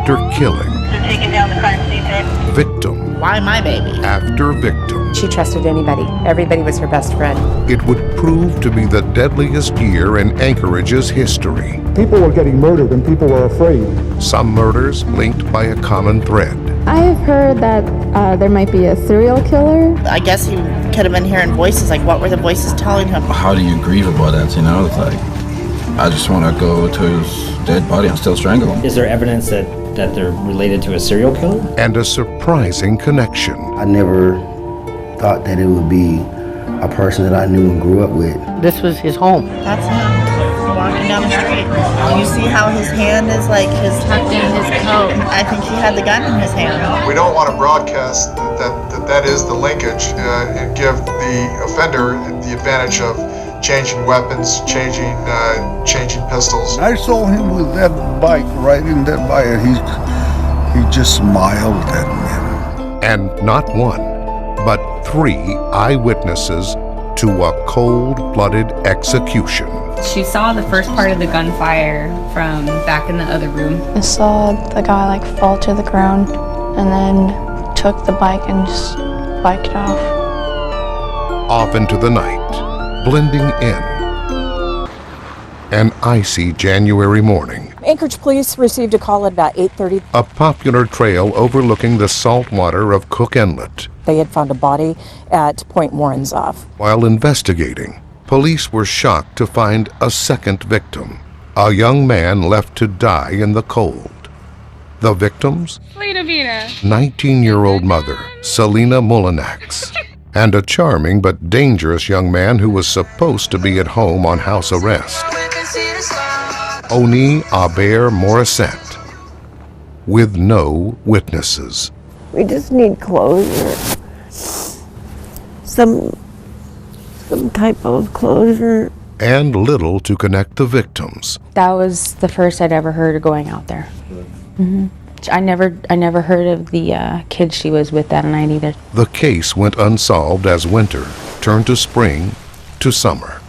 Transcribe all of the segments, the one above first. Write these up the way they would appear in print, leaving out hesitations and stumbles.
after killing. They're taking down the crime scene then. Victim Why my baby? after victim. She trusted anybody. Everybody was her best friend. It would prove to be the deadliest year in Anchorage's history. People were getting murdered and people were afraid. Some murders linked by a common thread. I've heard that there might be a serial killer. I guess he could have been hearing voices. Like, what were the voices telling him? How do you grieve about that, you know? It's like, I just want to go to his dead body and still strangle him. Is there evidence that they're related to a serial killer? And a surprising connection. I never thought that it would be a person that I knew and grew up with. This was his home. That's him, walking down the street. You see how his hand is like tucked in his coat. I think he had the gun in his hand. We don't want to broadcast that is the linkage and give the offender the advantage of changing weapons, changing pistols. I saw him with that bike, riding that bike, and he just smiled at me. And not one, but 3 eyewitnesses to a cold-blooded execution. She saw the first part of the gunfire from back in the other room. I saw the guy fall to the ground and then took the bike and just biked off. Off into the night, blending in. An icy January morning. Anchorage police received a call at about 8:30. A popular trail overlooking the salt water of Cook Inlet. They had found a body at Point Warrenzoff. While investigating, police were shocked to find a second victim, a young man left to die in the cold. The victims? 19-year-old mother, Selena Mulinax, and a charming but dangerous young man who was supposed to be at home on house arrest. Oni Aber Morissette, with no witnesses. We just need closure. Some type of closure. And little to connect the victims. That was the first I'd ever heard of going out there. Mm-hmm. I never heard of the kid she was with that night either. The case went unsolved as winter turned to spring to summer.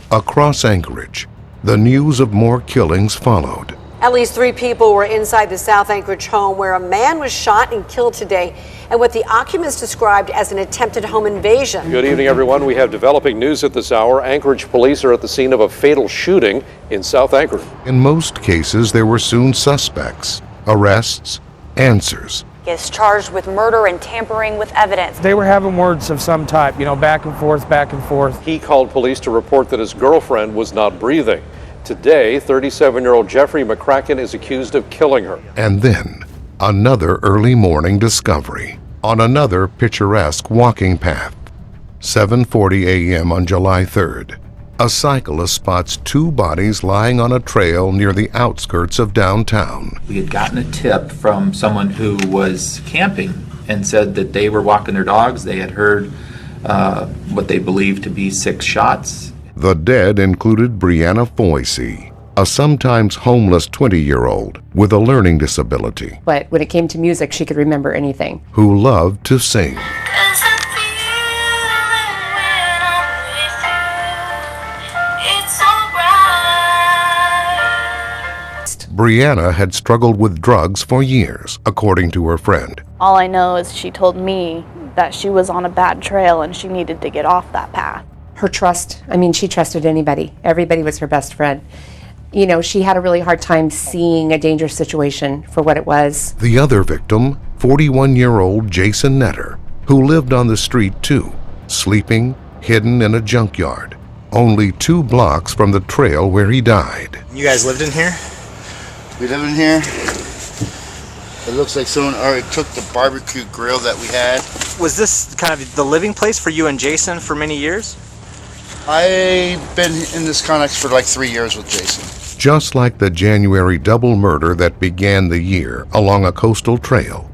Across Anchorage, the news of more killings followed. At least 3 people were inside the South Anchorage home where a man was shot and killed today, and what the occupants described as an attempted home invasion. Good evening, everyone. We have developing news at this hour. Anchorage police are at the scene of a fatal shooting in South Anchorage. In most cases, there were soon suspects, arrests, answers. He is charged with murder and tampering with evidence. They were having words of some type, back and forth, back and forth. He called police to report that his girlfriend was not breathing. Today, 37-year-old Jeffrey McCracken is accused of killing her. And then, another early morning discovery on another picturesque walking path. 7:40 a.m. on July 3rd. A cyclist spots 2 bodies lying on a trail near the outskirts of downtown. We had gotten a tip from someone who was camping and said that they were walking their dogs. They had heard what they believed to be 6 shots. The dead included Brianna Foisey, a sometimes homeless 20-year-old with a learning disability. But when it came to music, she could remember anything. Who loved to sing. Brianna had struggled with drugs for years, according to her friend. All I know is she told me that she was on a bad trail and she needed to get off that path. Her trust, she trusted anybody. Everybody was her best friend. She had a really hard time seeing a dangerous situation for what it was. The other victim, 41-year-old Jason Netter, who lived on the street too, sleeping, hidden in a junkyard, only 2 blocks from the trail where he died. You guys lived in here? We live in here. It looks like someone already took the barbecue grill that we had. Was this kind of the living place for you and Jason for many years? I've been in this connex for like 3 years with Jason. Just like the January double murder that began the year along a coastal trail,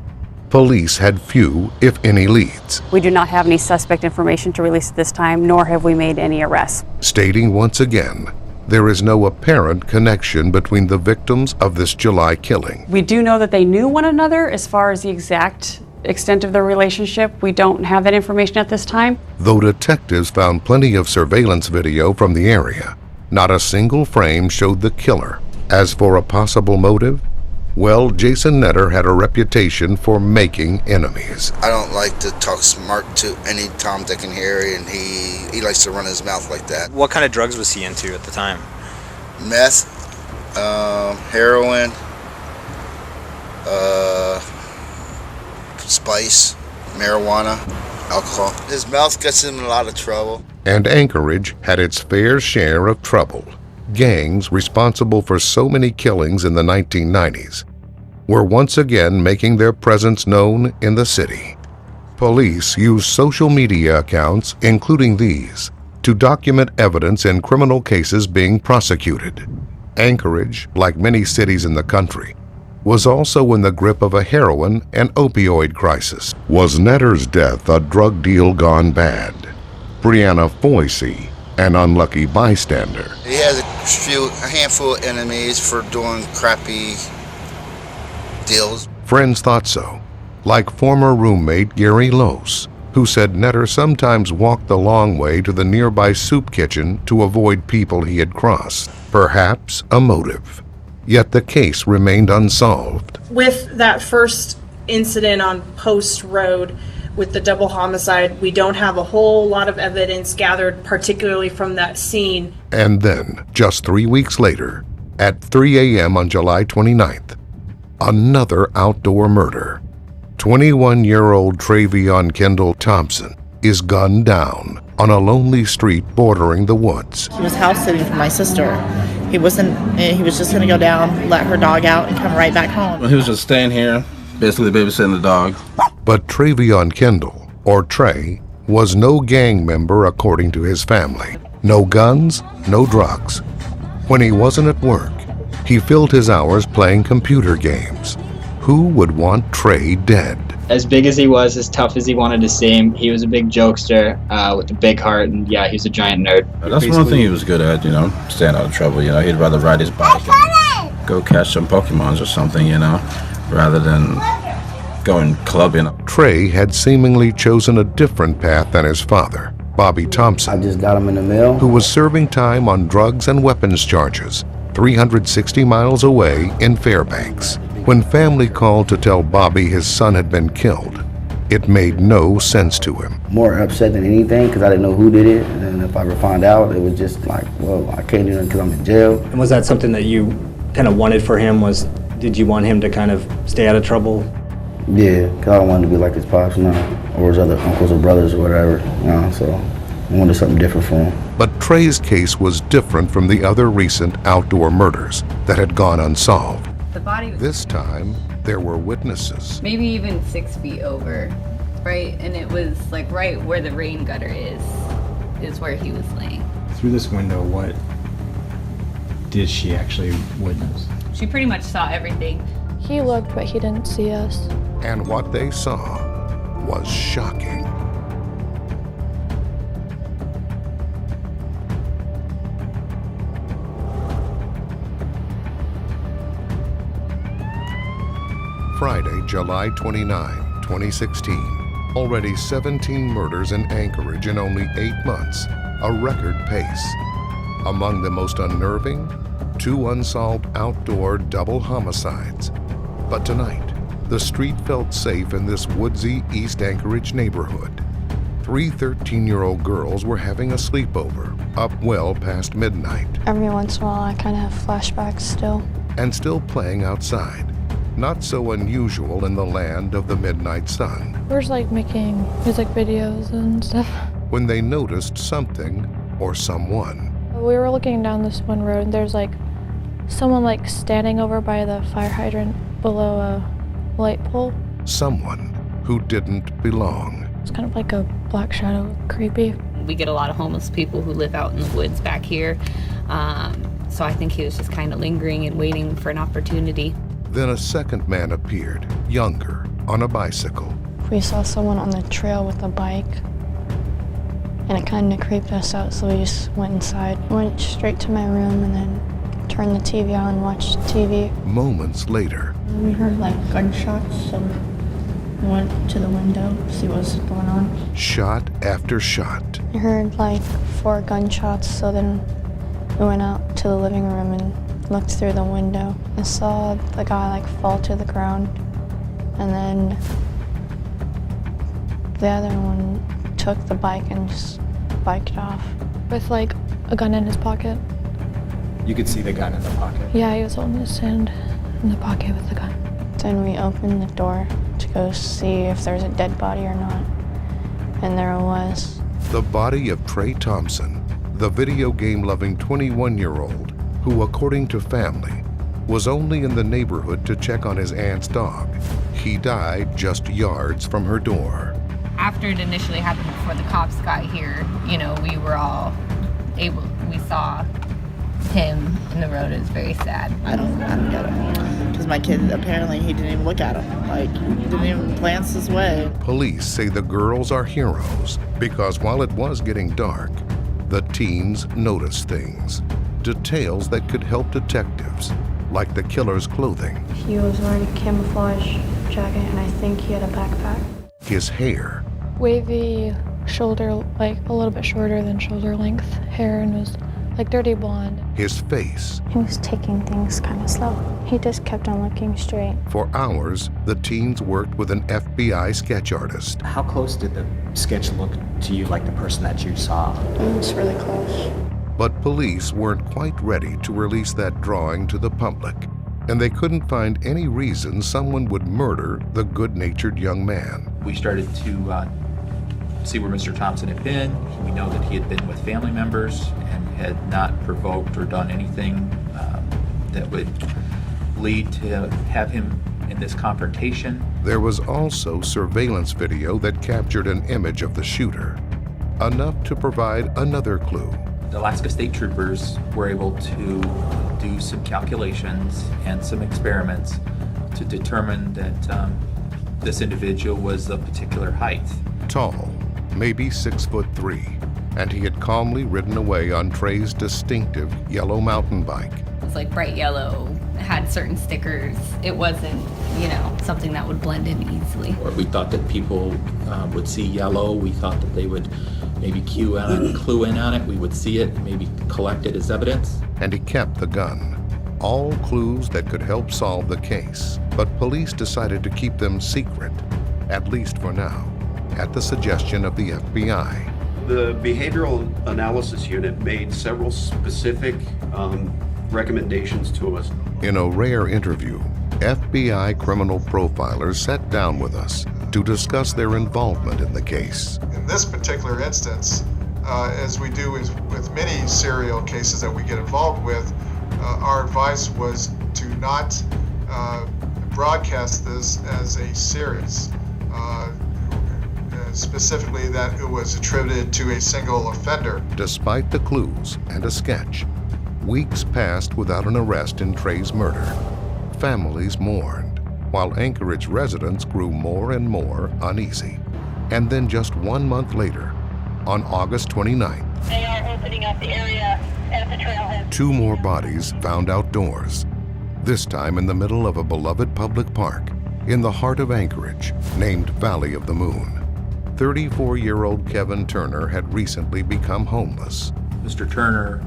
police had few, if any, leads. We do not have any suspect information to release at this time, nor have we made any arrests. Stating once again, there is no apparent connection between the victims of this July killing. We do know that they knew one another. As far as the exact extent of their relationship, we don't have that information at this time. Though detectives found plenty of surveillance video from the area, not a single frame showed the killer. As for a possible motive, Well, Jason Netter had a reputation for making enemies. I don't like to talk smart to any Tom, Dick, and Harry, and he likes to run his mouth like that. What kind of drugs was he into at the time? Meth, heroin, spice, marijuana, alcohol. His mouth gets him in a lot of trouble. And Anchorage had its fair share of trouble. Gangs responsible for so many killings in the 1990s were once again making their presence known in the city. Police used social media accounts, including these, to document evidence in criminal cases being prosecuted. Anchorage, like many cities in the country, was also in the grip of a heroin and opioid crisis. Was Netter's death a drug deal gone bad? Brianna Foisey, an unlucky bystander. He has a handful of enemies for doing crappy deals. Friends thought so, like former roommate Gary Lose, who said Netter sometimes walked the long way to the nearby soup kitchen to avoid people he had crossed. Perhaps a motive. Yet the case remained unsolved. With that first incident on Post Road with the double homicide, we don't have a whole lot of evidence gathered, particularly from that scene. And then, just 3 weeks later, at 3 a.m. on July 29th, another outdoor murder. 21-year-old Travion Kendall Thompson is gunned down on a lonely street bordering the woods. He was house sitting for my sister. He was just gonna go down, let her dog out, and come right back home. Well, he was just staying here, basically babysitting the dog. But Travion Kendall, or Trey, was no gang member according to his family. No guns, no drugs. When he wasn't at work, he filled his hours playing computer games. Who would want Trey dead? As big as he was, as tough as he wanted to seem, he was a big jokester with a big heart, and yeah, he was a giant nerd. That's one thing he was good at, staying out of trouble. He'd rather ride his bike and go catch some Pokemons or something, rather than going clubbing. Trey had seemingly chosen a different path than his father, Bobby Thompson. I just got him in the mail. Who was serving time on drugs and weapons charges 360 miles away in Fairbanks. When family called to tell Bobby his son had been killed, it made no sense to him. More upset than anything because I didn't know who did it. And if I ever found out, it was just like, well, I can't do nothing because I'm in jail. And was that something that you kind of wanted for him? Did you want him to kind of stay out of trouble? Yeah, because I don't want him to be like his pops, or his other uncles or brothers or whatever, so I wanted something different for him. But Trey's case was different from the other recent outdoor murders that had gone unsolved. The body was This time, there were witnesses. maybe even 6 feet over, right? And it was like right where the rain gutter is where he was laying. Through this window, what did she actually witness? She pretty much saw everything. He looked, but he didn't see us. And what they saw was shocking. Friday, July 29, 2016. Already 17 murders in Anchorage in only 8 months, a record pace. Among the most unnerving, 2 unsolved outdoor double homicides. But tonight, the street felt safe in this woodsy East Anchorage neighborhood. 3 13-year-old girls were having a sleepover up well past midnight. Every once in a while, I kind of have flashbacks still. And still playing outside. Not so unusual in the land of the midnight sun. We're just like making music videos and stuff. When they noticed something or someone. We were looking down this one road and there's like someone like standing over by the fire hydrant below a light pole. Someone who didn't belong. It's kind of like a black shadow, creepy. We get a lot of homeless people who live out in the woods back here. So I think he was just kind of lingering and waiting for an opportunity. Then a second man appeared, younger, on a bicycle. We saw someone on the trail with a bike, and it kind of creeped us out, so we just went inside. Went straight to my room and then turned the TV on and watched TV. Moments later. We heard like gunshots and went to the window to see what was going on. Shot after shot. I heard like 4 gunshots, so then we went out to the living room and looked through the window and saw the guy like fall to the ground, and then the other one took the bike and just biked off with like a gun in his pocket. You could see the gun in the pocket? Yeah, he was holding his hand in the pocket with the gun. Then we opened the door to go see if there was a dead body or not, and there was. The body of Trey Thompson, the video game-loving 21-year-old who, according to family, was only in the neighborhood to check on his aunt's dog. He died just yards from her door. After it initially happened, before the cops got here, you know, we were all we saw him in the road. It was very sad. I don't get it. Because my kid, apparently he didn't even look at him. Like, he didn't even glance his way. Police say the girls are heroes because while it was getting dark, the teens noticed things, details that could help detectives, like the killer's clothing. He was wearing a camouflage jacket, and I think he had a backpack. His hair. Wavy shoulder, like a little bit shorter than shoulder length hair, and was like dirty blonde. His face. He was taking things kind of slow. He just kept on looking straight. For hours, the teens worked with an FBI sketch artist. How close did the sketch look to you, like the person that you saw? It was really close. But police weren't quite ready to release that drawing to the public, and they couldn't find any reason someone would murder the good-natured young man. We started to see where Mr. Thompson had been. We know that he had been with family members and had not provoked or done anything that would lead to have him in this confrontation. There was also surveillance video that captured an image of the shooter, enough to provide another clue. The Alaska State Troopers were able to do some calculations and some experiments to determine that this individual was a particular height. Tall, maybe 6'3", and he had calmly ridden away on Trey's distinctive yellow mountain bike. It was like bright yellow, had certain stickers. It wasn't, you know, something that would blend in easily. Or we thought that people would see yellow. We thought that they would maybe clue in on it. We would see it, maybe collect it as evidence. And he kept the gun. All clues that could help solve the case. But police decided to keep them secret, at least for now, at the suggestion of the FBI. The Behavioral Analysis Unit made several specific recommendations to us. In a rare interview, FBI criminal profilers sat down with us to discuss their involvement in the case. In this particular instance, as we do with many serial cases that we get involved with, our advice was to not broadcast this as a series. Specifically that it was attributed to a single offender. Despite the clues and a sketch, weeks passed without an arrest in Trey's murder. Families mourned, while Anchorage residents grew more and more uneasy. And then just 1 month later, on August 29th, they are opening up the area at the trailhead. 2 more bodies found outdoors, this time in the middle of a beloved public park in the heart of Anchorage, named Valley of the Moon. 34-year-old Kevin Turner had recently become homeless. Mr. Turner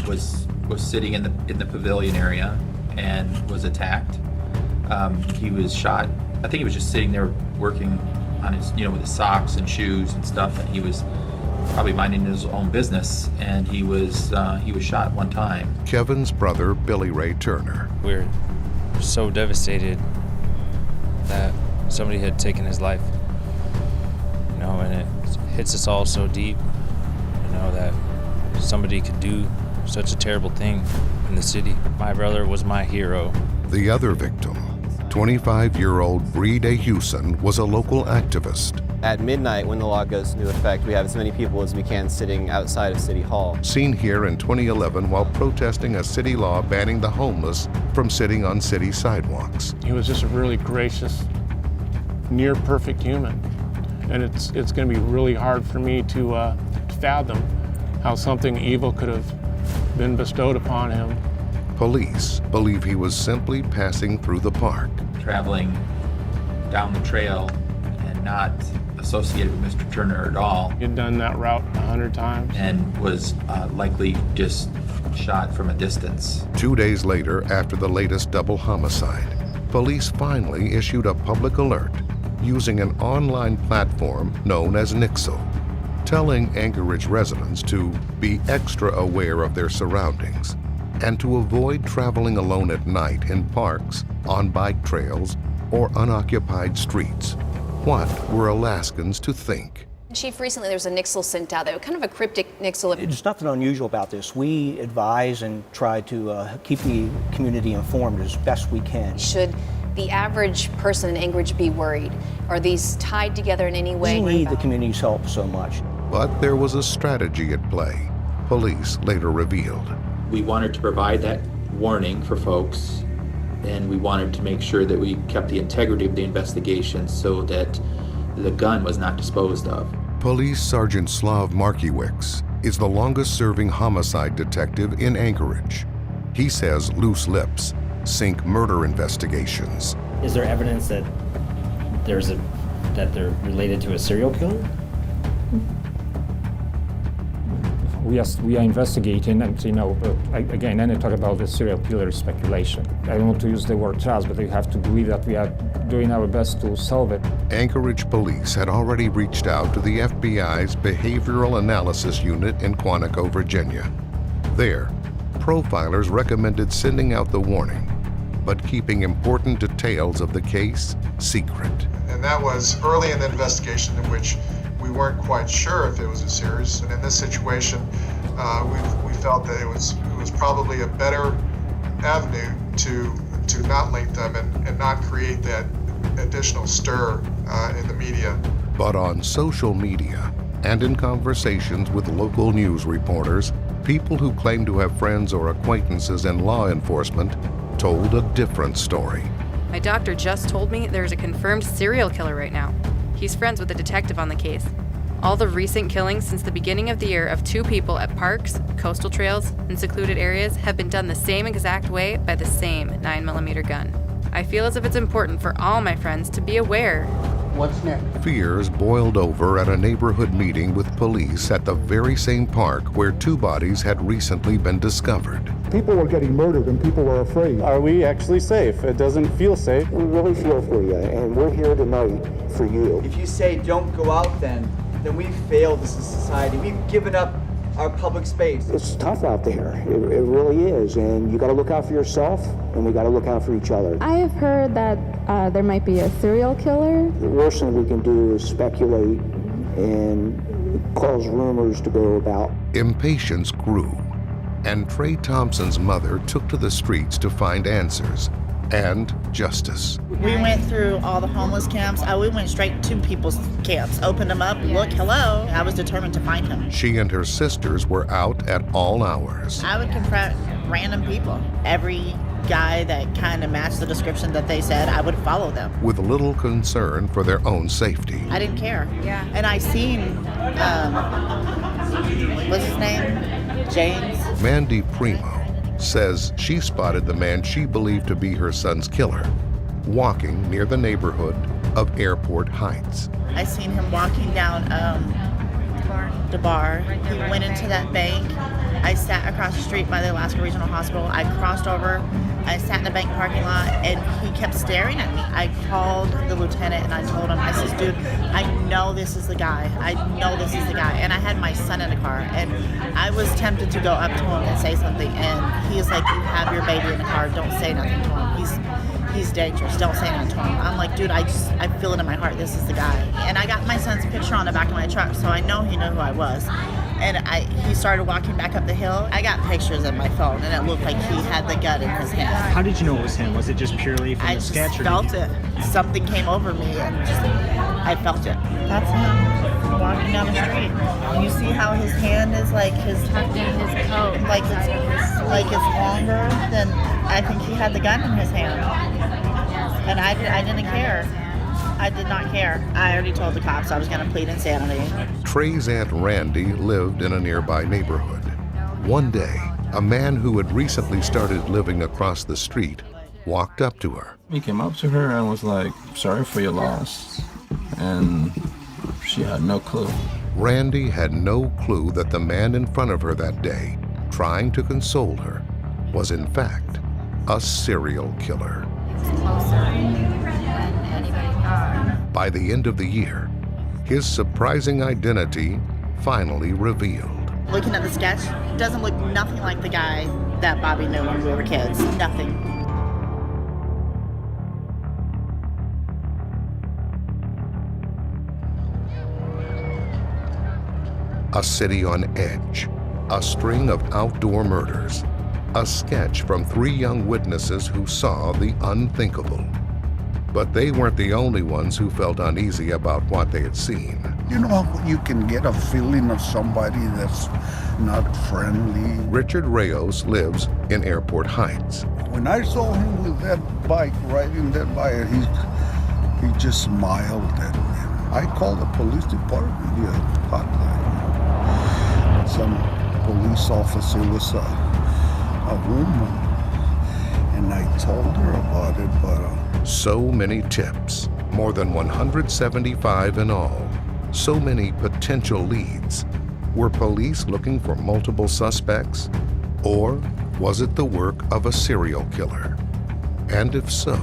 was sitting in the pavilion area and was attacked. He was shot. I think he was just sitting there working on his, with his socks and shoes and stuff, and he was probably minding his own business, and he was shot one time. Kevin's brother, Billy Ray Turner. We're so devastated that somebody had taken his life. And it hits us all so deep, that somebody could do such a terrible thing in the city. My brother was my hero. The other victim, 25-year-old Bree DeHuson, was a local activist. At midnight, when the law goes into effect, we have as many people as we can sitting outside of City Hall. Seen here in 2011 while protesting a city law banning the homeless from sitting on city sidewalks. He was just a really gracious, near-perfect human. And it's going to be really hard for me to fathom how something evil could have been bestowed upon him. Police believe he was simply passing through the park. Traveling down the trail and not associated with Mr. Turner at all. He had done that route 100 times. And was likely just shot from a distance. 2 days later, after the latest double homicide, police finally issued a public alert using an online platform known as Nixle, telling Anchorage residents to be extra aware of their surroundings and to avoid traveling alone at night in parks, on bike trails, or unoccupied streets. What were Alaskans to think? Chief, recently there was a Nixle sent out, kind of a cryptic Nixle. There's nothing unusual about this. We advise and try to keep the community informed as best we can. Should the average person in Anchorage be worried? Are these tied together in any way? We need the community's help so much. But there was a strategy at play, police later revealed. We wanted to provide that warning for folks, and we wanted to make sure that we kept the integrity of the investigation so that the gun was not disposed of. Police Sergeant Slav Markiewicz is the longest-serving homicide detective in Anchorage. He says loose lips sink murder investigations. Is there evidence that they're related to a serial killer? We are investigating, and again, any talk about the serial killer speculation. I don't want to use the word trust, but you have to believe that we are doing our best to solve it. Anchorage police had already reached out to the FBI's Behavioral Analysis Unit in Quantico, Virginia. There, profilers recommended sending out the warning, but keeping important details of the case secret. And that was early in the investigation in which we weren't quite sure if it was a series, and in this situation, we felt that it was probably a better avenue to not link them and not create that additional stir in the media. But on social media and in conversations with local news reporters, people who claim to have friends or acquaintances in law enforcement told a different story. My doctor just told me there's a confirmed serial killer right now. He's friends with the detective on the case. All the recent killings since the beginning of the year of 2 people at parks, coastal trails, and secluded areas have been done the same exact way by the same 9mm gun. I feel as if it's important for all my friends to be aware. What's next? Fears boiled over at a neighborhood meeting with police at the very same park where 2 bodies had recently been discovered. People are getting murdered and people are afraid. Are we actually safe? It doesn't feel safe. We really feel for you, and we're here tonight for you. If you say don't go out then we've failed as a society. We've given up our public space. It's tough out there. It really is, and you got to look out for yourself, and we got to look out for each other. I have heard that there might be a serial killer. The worst thing we can do is speculate and cause rumors to go about. Impatience grew, and Trey Thompson's mother took to the streets to find answers and justice. We went through all the homeless camps. We went straight to people's camps, opened them up, look, hello. I was determined to find him. She and her sisters were out at all hours. I would confront random people. Every guy that kind of matched the description that they said, I would follow them. With little concern for their own safety. I didn't care. Yeah. And I seen, what's his name? James. Mandy Primo says she spotted the man she believed to be her son's killer walking near the neighborhood of Airport Heights. I seen him walking down the bar. He went into that bank. I sat across the street by the Alaska Regional Hospital. I crossed over. I sat in the bank parking lot, and he kept staring at me. I called the lieutenant, and I told him, I said, dude, I know this is the guy. I know this is the guy. And I had my son in the car, and I was tempted to go up to him and say something, and he's like, you have your baby in the car. Don't say nothing to him. He's dangerous. Don't say nothing to him. I'm like, dude, I feel it in my heart. This is the guy. And I got my son's picture on the back of my truck, so I know he knew who I was. And he started walking back up the hill. I got pictures in my phone, and it looked like he had the gun in his hand. How did you know it was him? Was it just purely from the sketch? I just felt it. Something came over me, and I felt it. That's him walking down the street. And you see how his hand is like tucked in his coat, like it's longer than I think he had the gun in his hand. And I didn't care. I did not care. I already told the cops I was going to plead insanity. Trey's Aunt Randy lived in a nearby neighborhood. One day, a man who had recently started living across the street walked up to her. He came up to her and was like, sorry for your loss. And she had no clue. Randy had no clue that the man in front of her that day trying to console her, was in fact a serial killer. Closer than anybody thought. By the end of the year, his surprising identity finally revealed. Looking at the sketch, it doesn't look nothing like the guy that Bobby knew when we were kids. Nothing. A city on edge, a string of outdoor murders, a sketch from 3 young witnesses who saw the unthinkable. But they weren't the only ones who felt uneasy about what they had seen. You know, you can get a feeling of somebody that's not friendly. Richard Reyes lives in Airport Heights. When I saw him with that bike, riding that bike, he just smiled at me. I called the police department, yeah, hotline. Some police officer was a woman, and I told her about it, but... So many tips, more than 175 in all. So many potential leads. Were police looking for multiple suspects? Or was it the work of a serial killer? And if so,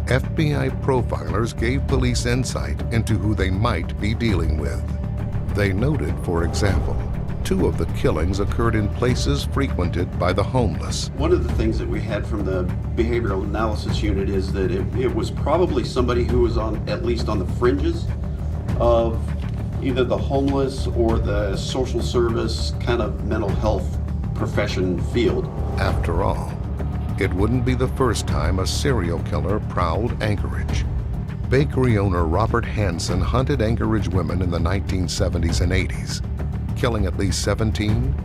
FBI profilers gave police insight into who they might be dealing with. They noted, for example, 2 of the killings occurred in places frequented by the homeless. One of the things that we had from the behavioral analysis unit is that it was probably somebody who was at least on the fringes of either the homeless or the social service kind of mental health profession field. After all, it wouldn't be the first time a serial killer prowled Anchorage. Bakery owner Robert Hansen hunted Anchorage women in the 1970s and 80s, killing at least 17,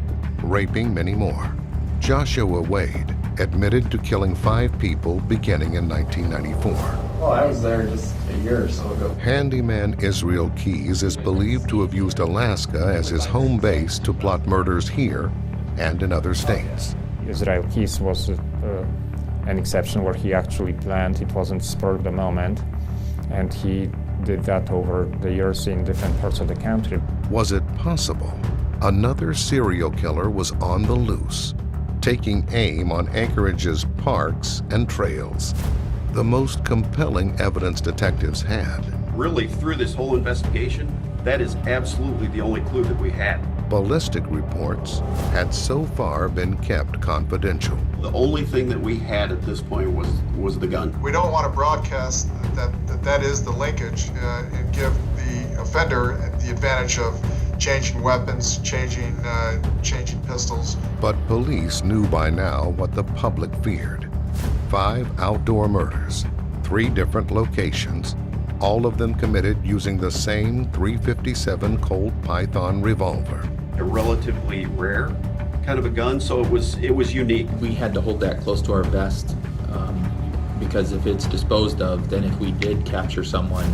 raping many more. Joshua Wade admitted to killing 5 people beginning in 1994. Oh, I was there just a year or so ago. Handyman Israel Keys is believed to have used Alaska as his home base to plot murders here and in other states. Israel Keys was an exception where he actually planned. It wasn't spur of the moment, and he did that over the years in different parts of the country. Was it possible another serial killer was on the loose, taking aim on Anchorage's parks and trails? The most compelling evidence detectives had. Really, through this whole investigation, that is absolutely the only clue that we had. Ballistic reports had so far been kept confidential. The only thing that we had at this point was the gun. We don't want to broadcast that is the linkage and give the offender the advantage of changing weapons, changing pistols. But police knew by now what the public feared. 5 outdoor murders, 3 different locations, all of them committed using the same .357 Colt Python revolver. A relatively rare kind of a gun, so it was unique. We had to hold that close to our vest because if it's disposed of, then if we did capture someone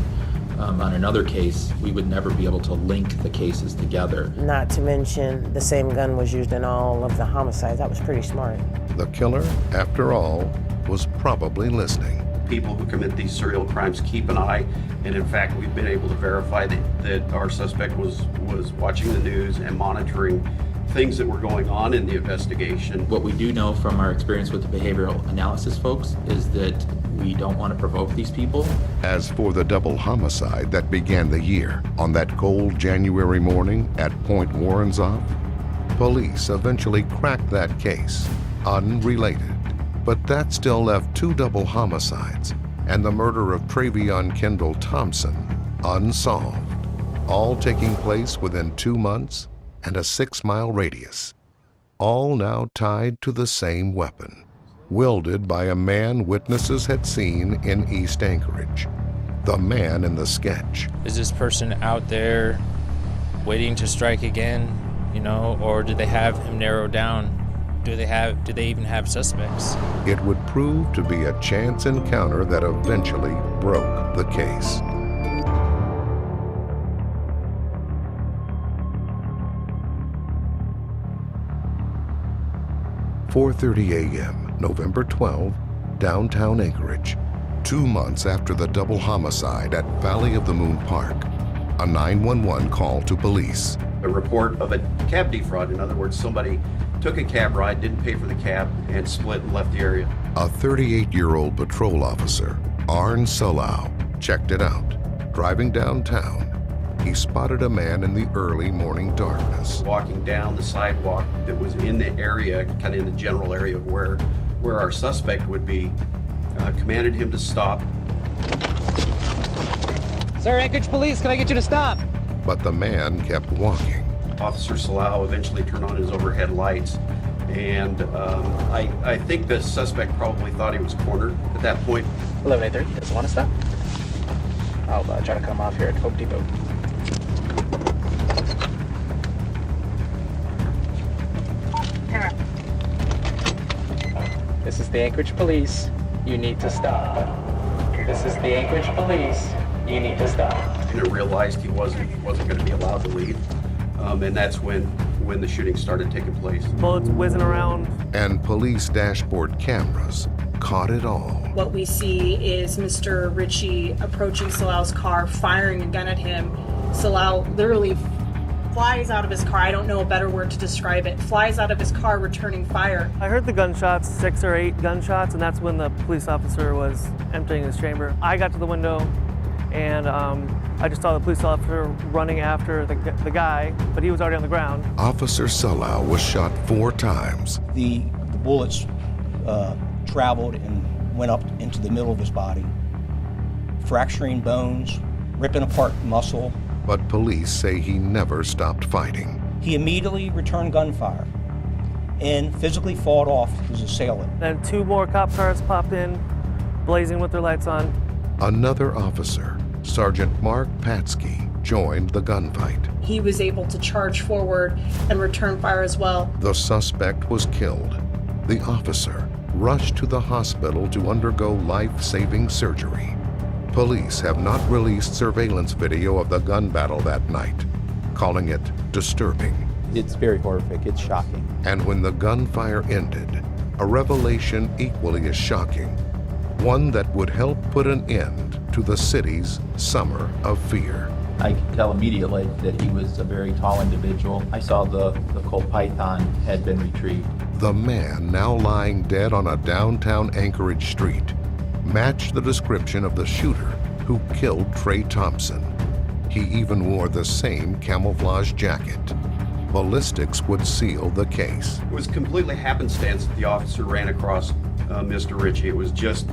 on another case, we would never be able to link the cases together. Not to mention the same gun was used in all of the homicides. That was pretty smart. The killer, after all, was probably listening. People who commit these serial crimes keep an eye, and in fact, we've been able to verify that our suspect was watching the news and monitoring things that were going on in the investigation. What we do know from our experience with the behavioral analysis folks is that we don't want to provoke these people. As for the double homicide that began the year on that cold January morning at Point Warrenzoff, police eventually cracked that case, unrelated. But that still left 2 double homicides and the murder of Travion Kendall Thompson unsolved, all taking place within 2 months and a 6-mile radius, all now tied to the same weapon, wielded by a man witnesses had seen in East Anchorage, the man in the sketch. Is this person out there waiting to strike again, or do they have him narrowed down? Do they even have suspects? It would prove to be a chance encounter that eventually broke the case. "4:30 a.m., November 12, downtown Anchorage. 2 months after the double homicide at Valley of the Moon Park, a 911 call to police. A report of a cab defraud. In other words, somebody took a cab ride, didn't pay for the cab, and split and left the area. A 38-year-old patrol officer, Arn Solau, checked it out. Driving downtown, he spotted a man in the early morning darkness. Walking down the sidewalk that was in the area, kind of in the general area of where our suspect would be, commanded him to stop. Sir, Anchorage Police, can I get you to stop? But the man kept walking. Officer Salau eventually turned on his overhead lights, and I think the suspect probably thought he was cornered at that point. 11:30, does it want to stop? I'll try to come off here at Hope Depot. This is the Anchorage Police. You need to stop. This is the Anchorage Police. You need to stop. And realized he wasn't going to be allowed to leave, and that's when the shooting started taking place. Bullets whizzing around. And police dashboard cameras caught it all. What we see is Mr. Ritchie approaching Salau's car, firing a gun at him. Salau literally flies out of his car. I don't know a better word to describe it. Flies out of his car, returning fire. I heard the gunshots, 6 or 8 gunshots, and that's when the police officer was emptying his chamber. I got to the window, and I just saw the police officer running after the guy, but he was already on the ground. Officer Salau was shot 4 times. The bullets traveled and went up into the middle of his body, fracturing bones, ripping apart muscle. But police say he never stopped fighting. He immediately returned gunfire and physically fought off his assailant. Then 2 more cop cars popped in, blazing with their lights on. Another officer, Sergeant Mark Patsky, joined the gunfight. He was able to charge forward and return fire as well. The suspect was killed. The officer rushed to the hospital to undergo life-saving surgery. Police have not released surveillance video of the gun battle that night, calling it disturbing. It's very horrific. It's shocking. And when the gunfire ended, a revelation equally as shocking, one that would help put an end to the city's summer of fear. I could tell immediately that he was a very tall individual. I saw the Colt Python had been retrieved. The man now lying dead on a downtown Anchorage street matched the description of the shooter who killed Trey Thompson. He even wore the same camouflage jacket. Ballistics would seal the case. It was completely happenstance that the officer ran across Mr. Ritchie. It was just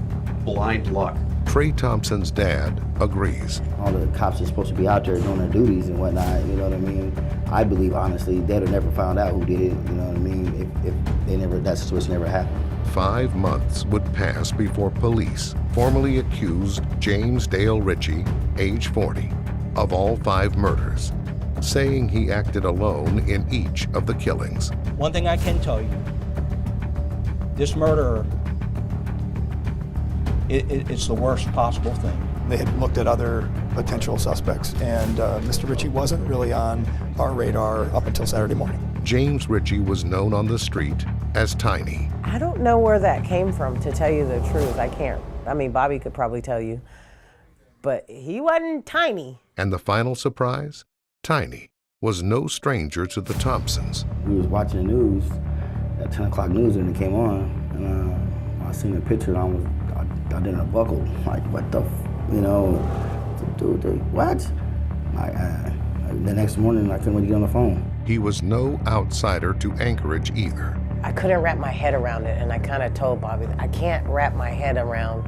blind luck. Trey Thompson's dad agrees. All the cops are supposed to be out there doing their duties and whatnot, you know what I mean? I believe, honestly, they'd have never found out who did it, you know what I mean, if that situation never happened. 5 months would pass before police formally accused James Dale Ritchie, age 40, of all 5 murders, saying he acted alone in each of the killings. One thing I can tell you, this murderer, it's the worst possible thing. They had looked at other potential suspects, and Mr. Ritchie wasn't really on our radar up until Saturday morning. James Ritchie was known on the street as Tiny. I don't know where that came from, to tell you the truth. I can't. I mean, Bobby could probably tell you. But he wasn't tiny. And the final surprise? Tiny was no stranger to the Thompsons. We was watching the news, at 10 o'clock news, and it came on, and I seen a picture, and I didn't buckle. Like, what the, dude, what? The next morning, I couldn't wait to get on the phone. He was no outsider to Anchorage either. I couldn't wrap my head around it, and I kind of told Bobby, I can't wrap my head around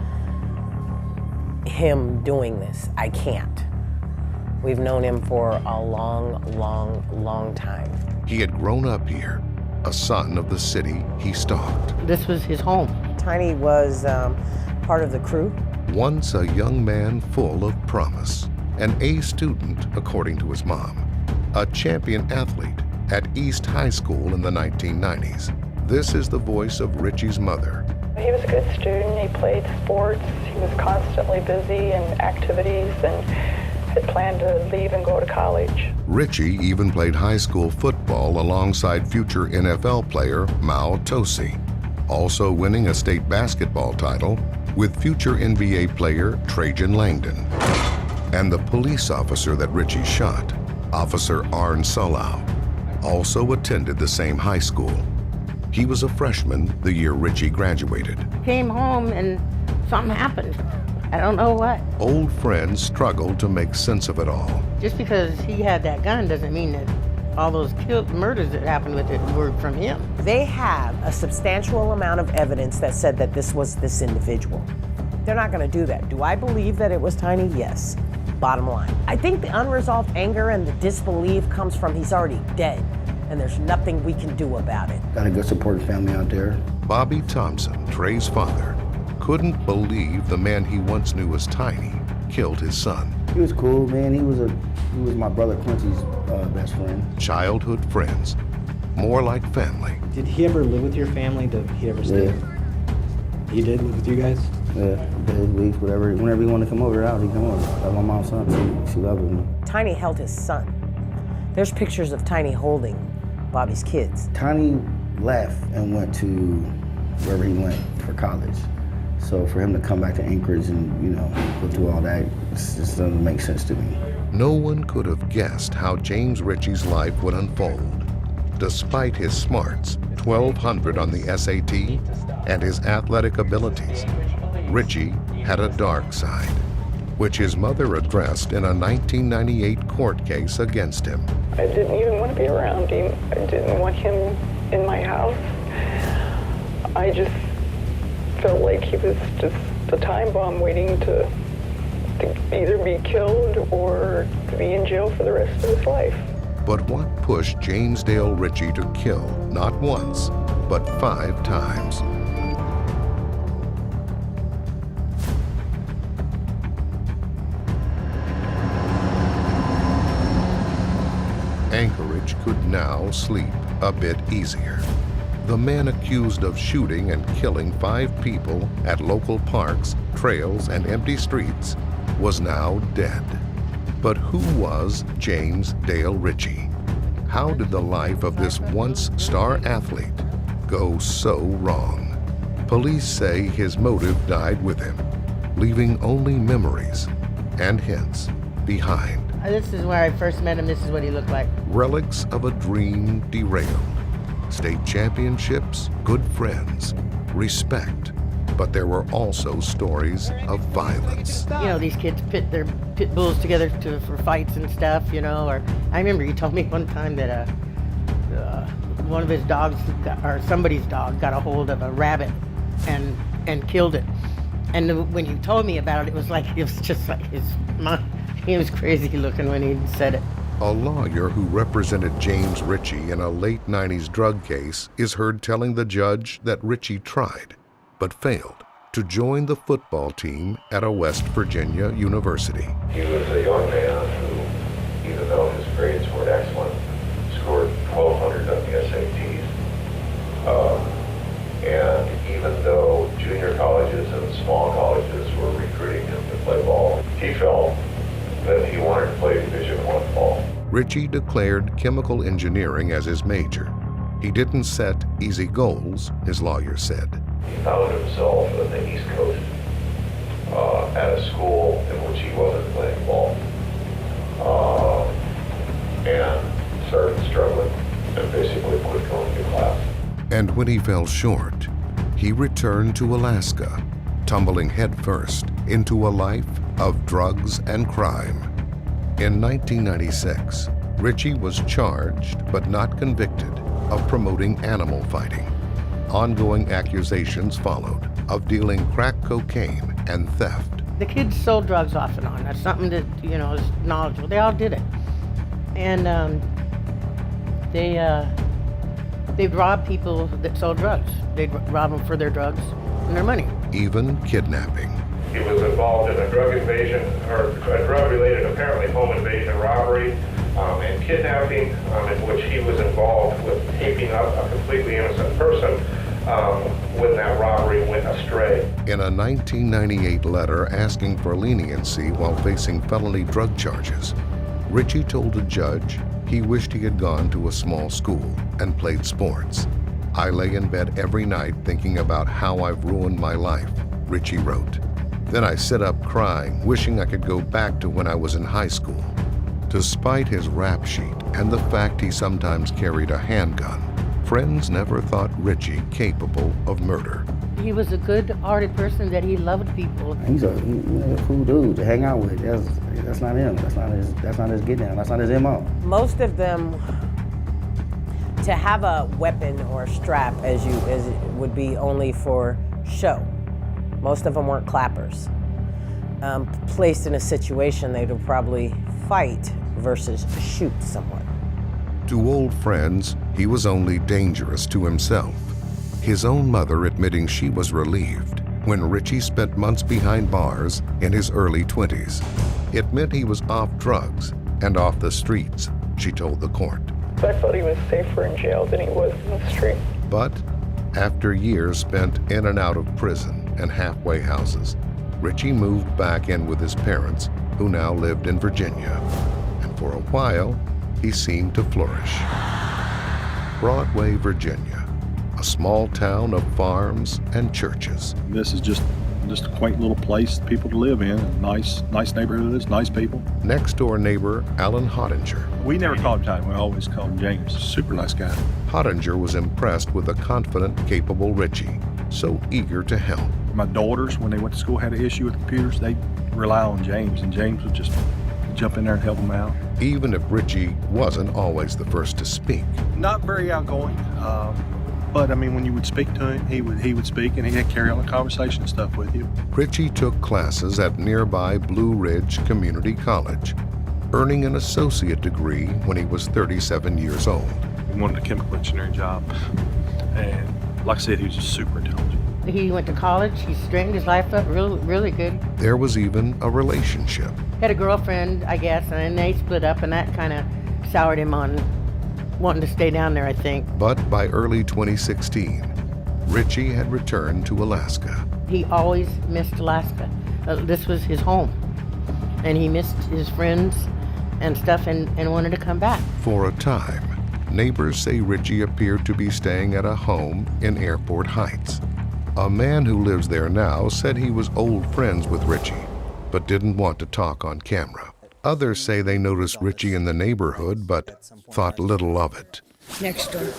him doing this. I can't. We've known him for a long, long, long time. He had grown up here, a son of the city he stalked. This was his home. Tiny was part of the crew. Once a young man full of promise, an A student according to his mom, a champion athlete at East High School in the 1990s. This is the voice of Ritchie's mother. He was a good student. He played sports. He was constantly busy in activities and had planned to leave and go to college. Ritchie even played high school football alongside future NFL player Mao Tosi, also winning a state basketball title with future NBA player Trajan Langdon. And the police officer that Richie shot, Officer Arn Salau, also attended the same high school. He was a freshman the year Richie graduated. Came home and something happened. I don't know what. Old friends struggled to make sense of it all. Just because he had that gun doesn't mean that all those murders that happened with it were from him. They have a substantial amount of evidence that said that this was this individual. They're not going to do that. Do I believe that it was Tiny? Yes. Bottom line. I think the unresolved anger and the disbelief comes from he's already dead, and there's nothing we can do about it. Got a good supportive family out there. Bobby Thompson, Trey's father, couldn't believe the man he once knew as Tiny killed his son. He was cool, man. He was my brother Quincy's best friend. Childhood friends, more like family. Did he ever live with your family? Did he ever stay? Yeah. He did live with you guys? Yeah, days, weeks, whatever. Whenever he wanted to come over out, he'd come over. That's my mom's son. She loved him. Tiny held his son. There's pictures of Tiny holding Bobby's kids. Tiny left and went to wherever he went for college. So for him to come back to Anchorage and, you know, go through all that, it just doesn't make sense to me. No one could have guessed how James Ritchie's life would unfold. Despite his smarts, 1,200 on the SAT, and his athletic abilities, Ritchie had a dark side, which his mother addressed in a 1998 court case against him. I didn't even want to be around him. I didn't want him in my house. I just felt like he was just a time bomb waiting to either be killed or to be in jail for the rest of his life. But what pushed James Dale Ritchie to kill not once, but 5 times? Anchorage could now sleep a bit easier. The man accused of shooting and killing 5 people at local parks, trails, and empty streets was now dead. But who was James Dale Ritchie? How did the life of this once star athlete go so wrong? Police say his motive died with him, leaving only memories and hints behind. This is where I first met him. This is what he looked like. Relics of a dream derailed. State championships, good friends, respect. But there were also stories of violence. You know, these kids pit their pit bulls together for fights and stuff, you know. Or I remember he told me one time that one of his dogs, or somebody's dog, got a hold of a rabbit and killed it. And when he told me about it, it was just like his mom. He was crazy looking when he said it. A lawyer who represented James Ritchie in a late 90s drug case is heard telling the judge that Ritchie tried, but failed, to join the football team at a West Virginia university. He was a young man who, even though his grades weren't excellent, scored 1,200 on the SATs. And even though junior colleges and small colleges were recruiting him to play ball, he felt that he wanted to play Division I ball. Ritchie declared chemical engineering as his major. He didn't set easy goals, his lawyer said. He found himself on the East Coast at a school in which he wasn't playing ball and started struggling and basically quit going to class. And when he fell short, he returned to Alaska, tumbling headfirst into a life of drugs and crime. In 1996, Ritchie was charged but not convicted of promoting animal fighting. Ongoing accusations followed of dealing crack cocaine and theft. The kids sold drugs off and on. That's something that, you know, is knowledgeable. They all did it. And they'd rob people that sold drugs. They'd rob them for their drugs and their money. Even kidnapping. He was involved in a drug invasion, or a drug-related, apparently home invasion robbery, and kidnapping, in which he was involved with taping up a completely innocent person when that robbery went astray. In a 1998 letter asking for leniency while facing felony drug charges, Ritchie told a judge he wished he had gone to a small school and played sports. "I lay in bed every night thinking about how I've ruined my life," Ritchie wrote. Then I sit up crying, wishing I could go back to when I was in high school. Despite his rap sheet and the fact he sometimes carried a handgun, friends never thought Richie capable of murder. He was a good-hearted person that he loved people. He's a cool dude to hang out with. That's not him. That's not his get down. That's not his MO. Most of them, to have a weapon or a strap as it would be only for show. Most of them weren't clappers. Placed in a situation, they would probably fight versus shoot someone. To old friends, he was only dangerous to himself. His own mother admitting she was relieved when Richie spent months behind bars in his early 20s. It meant he was off drugs and off the streets, she told the court. I thought he was safer in jail than he was in the street. But after years spent in and out of prison and halfway houses, Richie moved back in with his parents, who now lived in Virginia. And for a while, he seemed to flourish. Broadway, Virginia, a small town of farms and churches. This is just a quaint little place, people to live in. Nice neighborhoods, nice people. Next door neighbor, Alan Hottinger. We never called him Tiny, we always called him James. Super nice guy. Hottinger was impressed with the confident, capable Richie, so eager to help. My daughters, when they went to school, had an issue with computers, they'd rely on James, and James would just jump in there and help them out. Even if Richie wasn't always the first to speak. Not very outgoing, but I mean, when you would speak to him, he would speak, and he'd carry on the conversation and stuff with you. Richie took classes at nearby Blue Ridge Community College, earning an associate degree when he was 37 years old. He wanted a chemical engineering job, and like I said, he was just super intelligent. He went to college, he straightened his life up really good. There was even a relationship. Had a girlfriend, I guess, and they split up, and that kind of soured him on wanting to stay down there, I think. But by early 2016, Richie had returned to Alaska. He always missed Alaska. This was his home, and he missed his friends and stuff and wanted to come back. For a time, neighbors say Richie appeared to be staying at a home in Airport Heights. A man who lives there now said he was old friends with Richie, but didn't want to talk on camera. Others say they noticed Richie in the neighborhood, but thought little of it. Next door.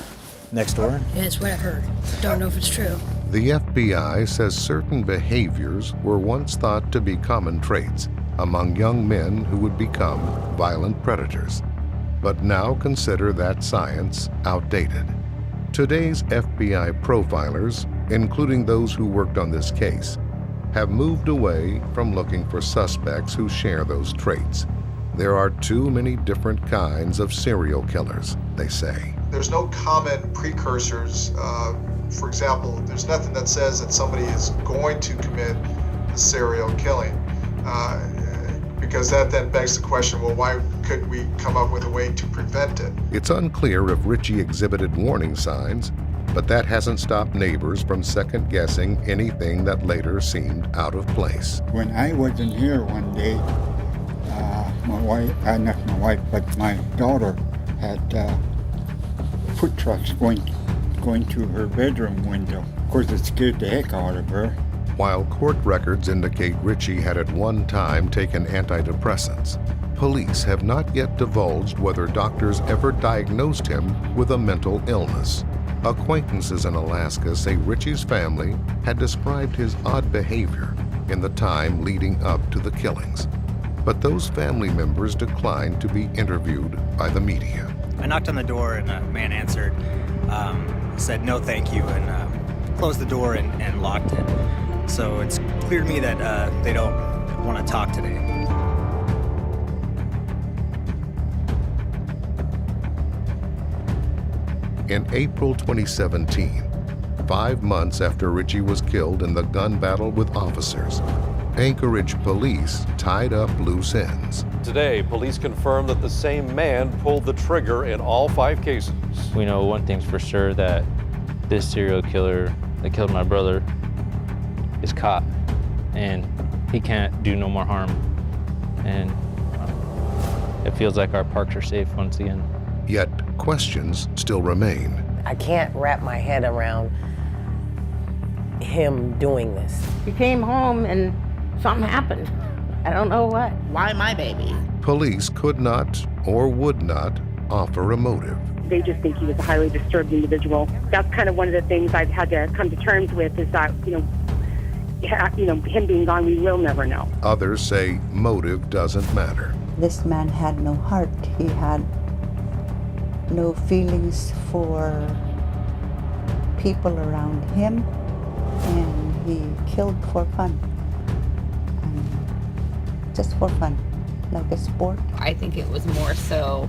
Next door? Yeah, that's what I've heard. Don't know if it's true. The FBI says certain behaviors were once thought to be common traits among young men who would become violent predators, but now consider that science outdated. Today's FBI profilers, including those who worked on this case, have moved away from looking for suspects who share those traits. There are too many different kinds of serial killers, they say. There's no common precursors. For example, there's nothing that says that somebody is going to commit a serial killing. Because that then begs the question, well, why couldn't we come up with a way to prevent it? It's unclear if Richie exhibited warning signs, but that hasn't stopped neighbors from second-guessing anything that later seemed out of place. When I wasn't here one day, not my wife, but my daughter had foot trucks going to her bedroom window. Of course, it scared the heck out of her. While court records indicate Richie had at one time taken antidepressants, police have not yet divulged whether doctors ever diagnosed him with a mental illness. Acquaintances in Alaska say Richie's family had described his odd behavior in the time leading up to the killings. But those family members declined to be interviewed by the media. I knocked on the door and a man answered, said no thank you, and closed the door and locked it. So it's clear to me that they don't want to talk today. In April 2017, 5 months after Richie was killed in the gun battle with officers, Anchorage police tied up loose ends. Today, police confirmed that the same man pulled the trigger in all 5 cases. We know one thing's for sure, that this serial killer that killed my brother is caught, and he can't do no more harm. And it feels like our parks are safe once again. Yet questions still remain. I can't wrap my head around him doing this. He came home and something happened. I don't know what. Why my baby? Police could not or would not offer a motive. They just think he was a highly disturbed individual. That's kind of one of the things I've had to come to terms with, is that, him being gone, we will never know. Others say motive doesn't matter. This man had no heart. He had no feelings for people around him, and he killed for fun. Just for fun, like a sport. I think it was more so,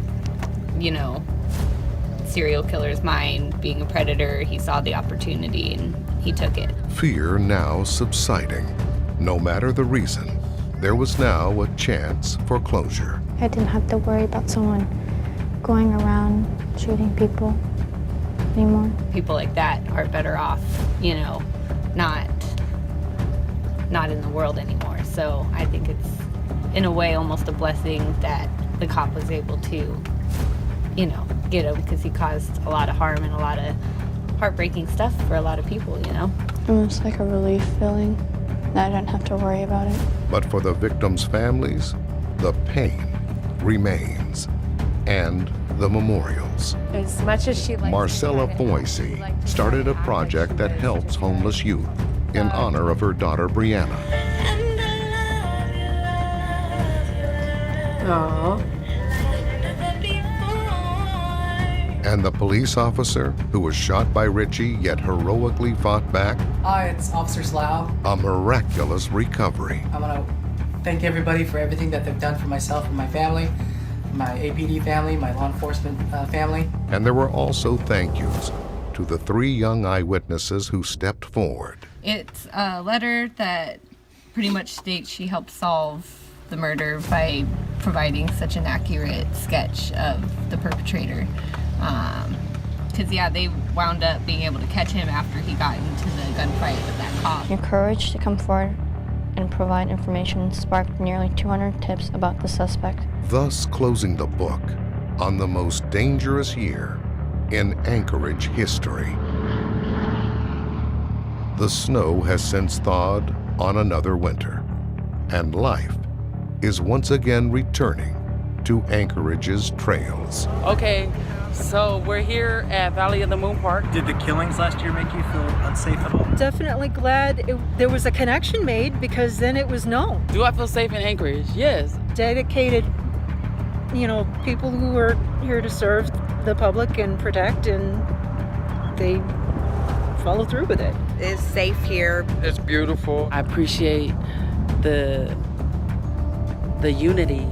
serial killer's mind, being a predator. He saw the opportunity and he took it. Fear now subsiding. No matter the reason, there was now a chance for closure. I didn't have to worry about someone going around shooting people anymore. People like that are better off, not in the world anymore. So I think it's, in a way, almost a blessing that the cop was able to, get him, because he caused a lot of harm and a lot of heartbreaking stuff for a lot of people, Almost like a relief feeling that I don't have to worry about it. But for the victims' families, the pain remains, and the memorials. As much as she likes Marcella Foisey started a project that helps homeless youth in honor of her daughter Brianna. Aww. And the police officer who was shot by Richie yet heroically fought back. Hi, it's Officer Slough. A miraculous recovery. I want to thank everybody for everything that they've done for myself and my family, my APD family, my law enforcement family. And there were also thank yous to the 3 young eyewitnesses who stepped forward. It's a letter that pretty much states she helped solve the murder by providing such an accurate sketch of the perpetrator. Because, they wound up being able to catch him after he got into the gunfight with that cop. Your courage to come forward and provide information sparked nearly 200 tips about the suspect. Thus closing the book on the most dangerous year in Anchorage history. The snow has since thawed on another winter, and life is once again returning to Anchorage's trails. Okay, so we're here at Valley of the Moon Park. Did the killings last year make you feel unsafe at all? Definitely glad there was a connection made, because then it was known. Do I feel safe in Anchorage? Yes. Dedicated, people who are here to serve the public and protect, and they follow through with it. It's safe here. It's beautiful. I appreciate the unity